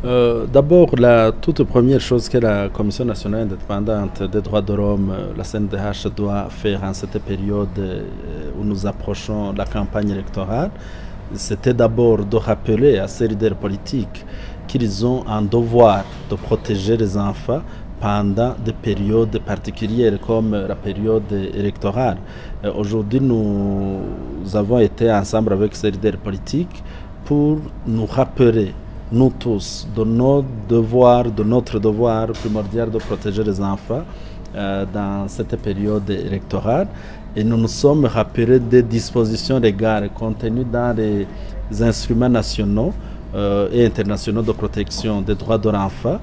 D'abord, la toute première chose que la Commission nationale indépendante des droits de l'homme, la CNDH, doit faire en cette période où nous approchons la campagne électorale, c'était d'abord de rappeler à ces leaders politiques qu'ils ont un devoir de protéger les enfants pendant des périodes particulières comme la période électorale. Aujourd'hui, nous avons été ensemble avec ces leaders politiques pour nous rappeler nous tous, de notre devoir primordial de protéger les enfants dans cette période électorale. Et nous nous sommes rappelés des dispositions légales contenues dans les instruments nationaux et internationaux de protection des droits de l'enfant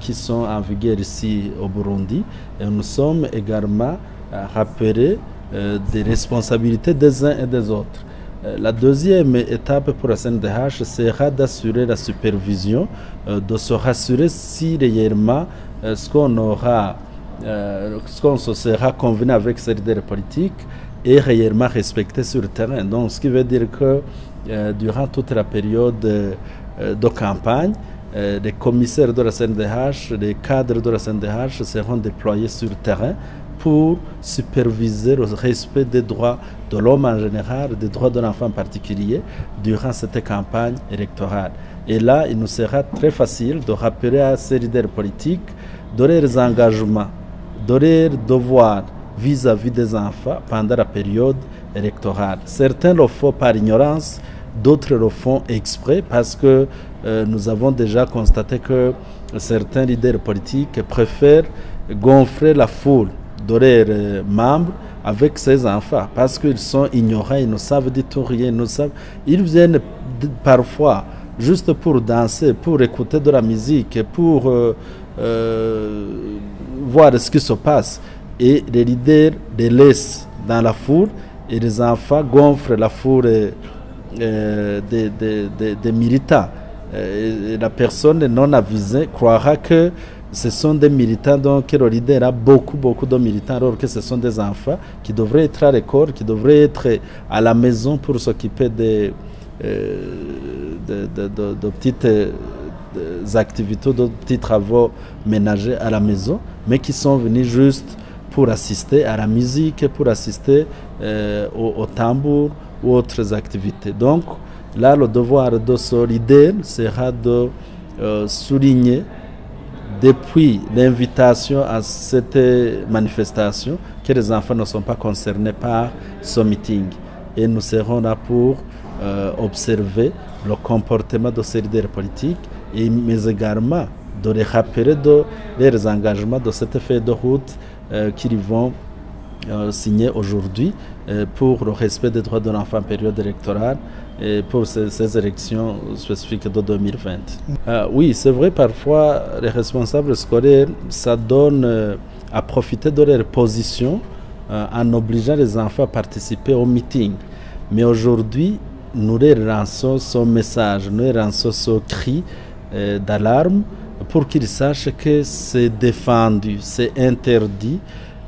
qui sont en vigueur ici au Burundi. Et nous sommes également rappelés des responsabilités des uns et des autres. La deuxième étape pour la CNDH sera d'assurer la supervision, de se rassurer si réellement ce qu'on se sera convenu avec ces leaders politiques est réellement respecté sur le terrain. Donc, ce qui veut dire que durant toute la période de campagne, les commissaires de la CNDH, les cadres de la CNDH seront déployés sur le terrain pour superviser le respect des droits de l'homme en général, des droits de l'enfant en particulier, durant cette campagne électorale. Et là, il nous sera très facile de rappeler à ces leaders politiques de leurs engagements, de leurs devoirs vis-à-vis des enfants pendant la période électorale. Certains le font par ignorance, d'autres le font exprès parce que nous avons déjà constaté que certains leaders politiques préfèrent gonfler la foule de leurs membres avec ces enfants parce qu'ils sont ignorants, ils ne savent du tout rien, ils viennent parfois juste pour danser, pour écouter de la musique, pour voir ce qui se passe, et les leaders les laissent dans la foule et les enfants gonflent la foule des militants. Et la personne non avisée croira que ce sont des militants, donc le leader a beaucoup de militants, alors que ce sont des enfants qui devraient être à l'école, qui devraient être à la maison pour s'occuper de petites activités, de petits travaux ménagers à la maison, mais qui sont venus juste pour assister à la musique, pour assister au tambour ou autres activités. Donc là, le devoir de ce leader sera de souligner depuis l'invitation à cette manifestation que les enfants ne sont pas concernés par ce meeting. Et nous serons là pour observer le comportement de ces leaders politiques, mais également de les rappeler de leurs engagements de cette feuille de route qu'ils vont signer aujourd'hui pour le respect des droits de l'enfant en période électorale et pour ces élections spécifiques de 2020. Oui, c'est vrai, parfois les responsables scolaires, ça donne à profiter de leur position en obligeant les enfants à participer au meeting. Mais aujourd'hui, nous leur lançons ce message, nous leur lançons ce cri d'alarme pour qu'ils sachent que c'est défendu, c'est interdit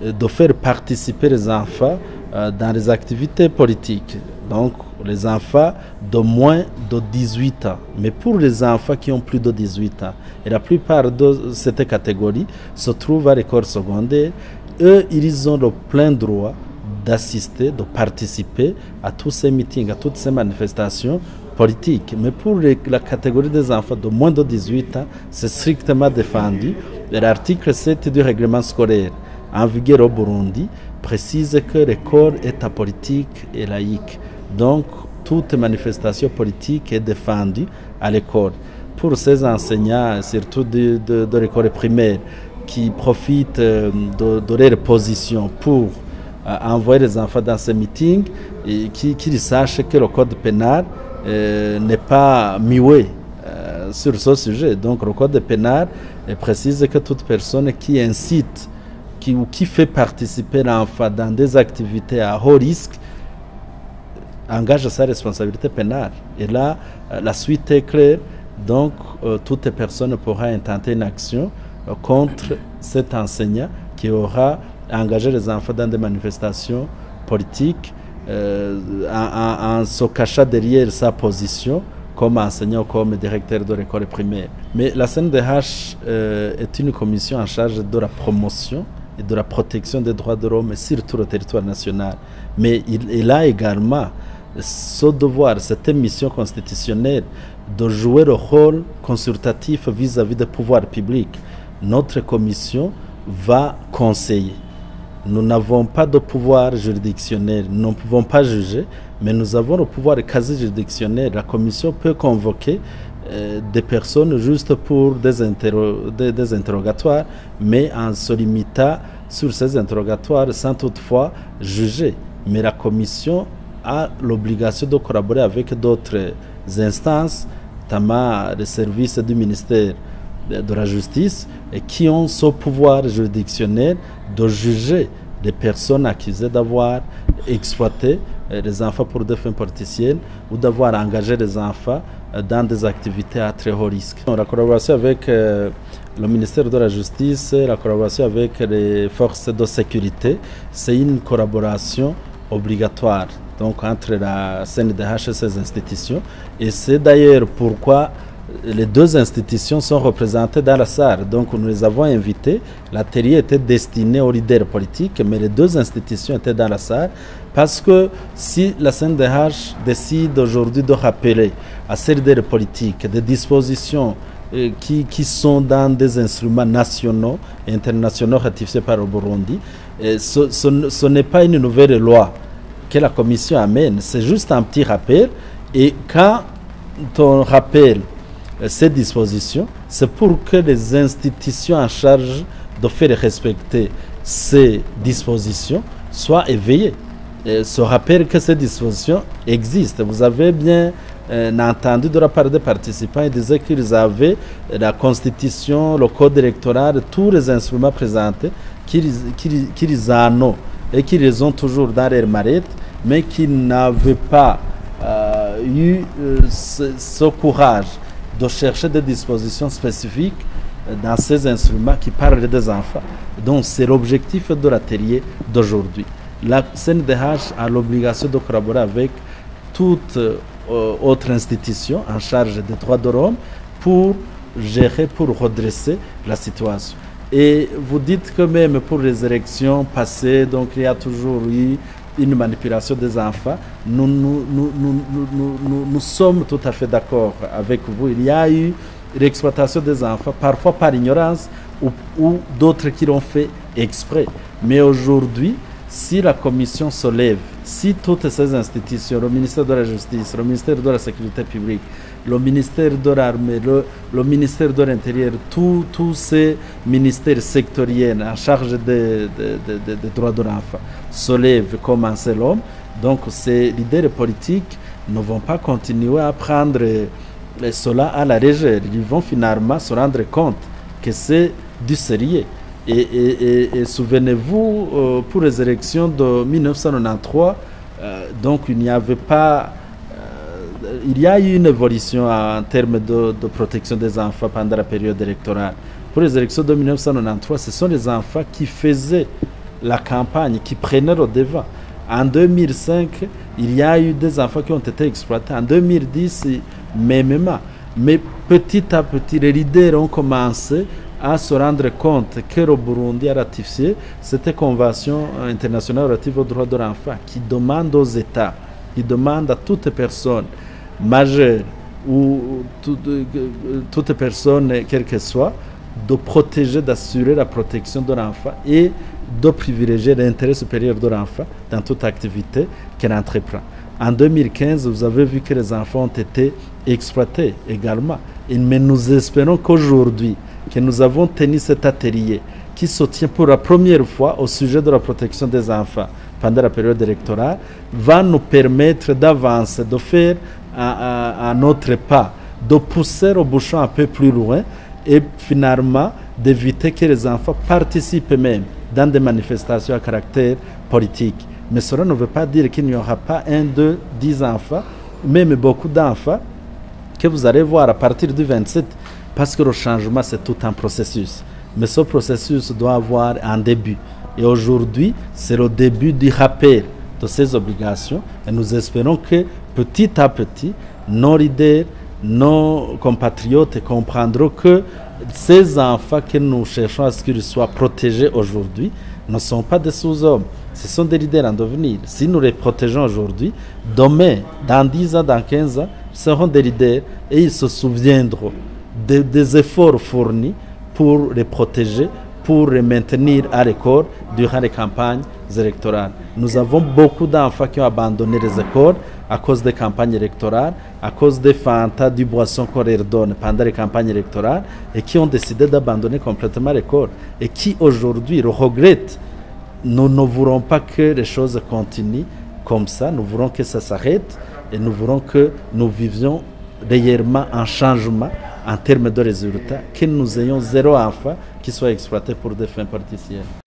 de faire participer les enfants dans les activités politiques. Donc, les enfants de moins de 18 ans. Mais pour les enfants qui ont plus de 18 ans, et la plupart de cette catégorie se trouvent à l'école secondaire, eux, ils ont le plein droit d'assister, de participer à tous ces meetings, à toutes ces manifestations politiques. Mais pour la catégorie des enfants de moins de 18 ans, c'est strictement défendu. L'article 7 du règlement scolaire en vigueur au Burundi précise que l'école est apolitique et laïque. Donc, toute manifestation politique est défendue à l'école. Pour ces enseignants, surtout de l'école primaire, qui profitent de leur position pour envoyer les enfants dans ces meetings, et qu'ils sachent que le code pénal n'est pas muet sur ce sujet. Donc, le code pénal précise que toute personne qui incite ou qui fait participer l'enfant dans des activités à haut risque engage sa responsabilité pénale. Et là, la suite est claire. Donc, toute personne pourra intenter une action contre cet enseignant qui aura engagé les enfants dans des manifestations politiques en se cachant derrière sa position comme enseignant, comme directeur de l'école primaire. Mais la CNDH est une commission en charge de la promotion et de la protection des droits de l'homme sur tout le territoire national. Mais il a également ce devoir, cette mission constitutionnelle de jouer le rôle consultatif vis-à-vis des pouvoirs publics. Notre commission va conseiller. Nous n'avons pas de pouvoir juridictionnel, nous ne pouvons pas juger, mais nous avons le pouvoir quasi-juridictionnel. La commission peut convoquer des personnes juste pour des interrogatoires, mais en se limitant sur ces interrogatoires sans toutefois juger. Mais la commission a l'obligation de collaborer avec d'autres instances, notamment les services du ministère de la Justice, et qui ont ce pouvoir juridictionnel de juger les personnes accusées d'avoir exploité les enfants pour des fins politiciennes ou d'avoir engagé les enfants dans des activités à très haut risque. La collaboration avec le ministère de la Justice, la collaboration avec les forces de sécurité, c'est une collaboration obligatoire donc entre la CNDH et ses institutions. Et c'est d'ailleurs pourquoi les deux institutions sont représentées dans la salle. Donc nous les avons invités. L'atelier était destiné aux leaders politiques, mais les deux institutions étaient dans la salle parce que si la CNDH décide aujourd'hui de rappeler à ces leaders politiques des dispositions qui sont dans des instruments nationaux et internationaux ratifiés par le Burundi, ce n'est pas une nouvelle loi que la commission amène, c'est juste un petit rappel. Et quand on rappelle ces dispositions, c'est pour que les institutions en charge de faire respecter ces dispositions soient éveillées. Se rappelle que ces dispositions existent. Vous avez bien entendu de la part des participants, ils disaient qu'ils avaient la Constitution, le Code électoral, tous les instruments présentés, qu'ils en ont et qu'ils les ont toujours dans leur mallette, mais qu'ils n'avaient pas eu ce courage de chercher des dispositions spécifiques dans ces instruments qui parlent des enfants. Donc c'est l'objectif de l'atelier d'aujourd'hui. La CNDH a l'obligation de collaborer avec toute autre institution en charge des droits de l'homme pour gérer, pour redresser la situation. Et vous dites que même pour les élections passées, donc il y a toujours eu une manipulation des enfants. Nous sommes tout à fait d'accord avec vous. Il y a eu l'exploitation des enfants, parfois par ignorance ou d'autres qui l'ont fait exprès. Mais aujourd'hui, si la commission se lève, si toutes ces institutions, le ministère de la Justice, le ministère de la Sécurité publique, le ministère de l'Armée, le ministère de l'Intérieur, tous ces ministères sectoriels en charge des droits de l'enfant se lèvent comme un seul homme, donc ces leaders politiques ne vont pas continuer à prendre cela à la légère. Ils vont finalement se rendre compte que c'est du sérieux. Et souvenez-vous, pour les élections de 1993, donc il n'y avait pas... il y a eu une évolution en termes de protection des enfants pendant la période électorale. Pour les élections de 1993, ce sont les enfants qui faisaient la campagne, qui prenaient le devant. En 2005, il y a eu des enfants qui ont été exploités. En 2010, même. Mais petit à petit, les leaders ont commencé à se rendre compte que le Burundi a ratifié cette convention internationale relative aux droits de l'enfant qui demande aux États, qui demande à toute personne majeure ou toute personne, quelle que soit, de protéger, d'assurer la protection de l'enfant et de privilégier l'intérêt supérieur de l'enfant dans toute activité qu'elle entreprend. En 2015, vous avez vu que les enfants ont été exploités également. Mais nous espérons qu'aujourd'hui, que nous avons tenu cet atelier qui se tient pour la première fois au sujet de la protection des enfants pendant la période électorale, va nous permettre d'avancer, de faire un autre pas, de pousser le bouchon un peu plus loin et finalement d'éviter que les enfants participent même dans des manifestations à caractère politique. Mais cela ne veut pas dire qu'il n'y aura pas 1, 2, 10 enfants, même beaucoup d'enfants, que vous allez voir à partir du 27, parce que le changement, c'est tout un processus. Mais ce processus doit avoir un début. Et aujourd'hui, c'est le début du rappel de ces obligations. Et nous espérons que petit à petit, nos leaders nos compatriotes comprendront que ces enfants que nous cherchons à ce qu'ils soient protégés aujourd'hui ne sont pas des sous-hommes, ce sont des leaders en devenir. Si nous les protégeons aujourd'hui, demain, dans 10 ans, dans 15 ans, ils seront des leaders et ils se souviendront des efforts fournis pour les protéger, pour les maintenir à l'école durant les campagnes électorales. Nous avons beaucoup d'enfants qui ont abandonné les écoles à cause des campagnes électorales, à cause des fantas du boisson qu'on leur donne pendant les campagnes électorales et qui ont décidé d'abandonner complètement l'école et qui aujourd'hui regrettent. Nous ne voulons pas que les choses continuent comme ça, nous voulons que ça s'arrête et nous voulons que nous vivions réellement un changement en termes de résultats, que nous ayons zéro enfant qui soit exploité pour des fins politiciennes.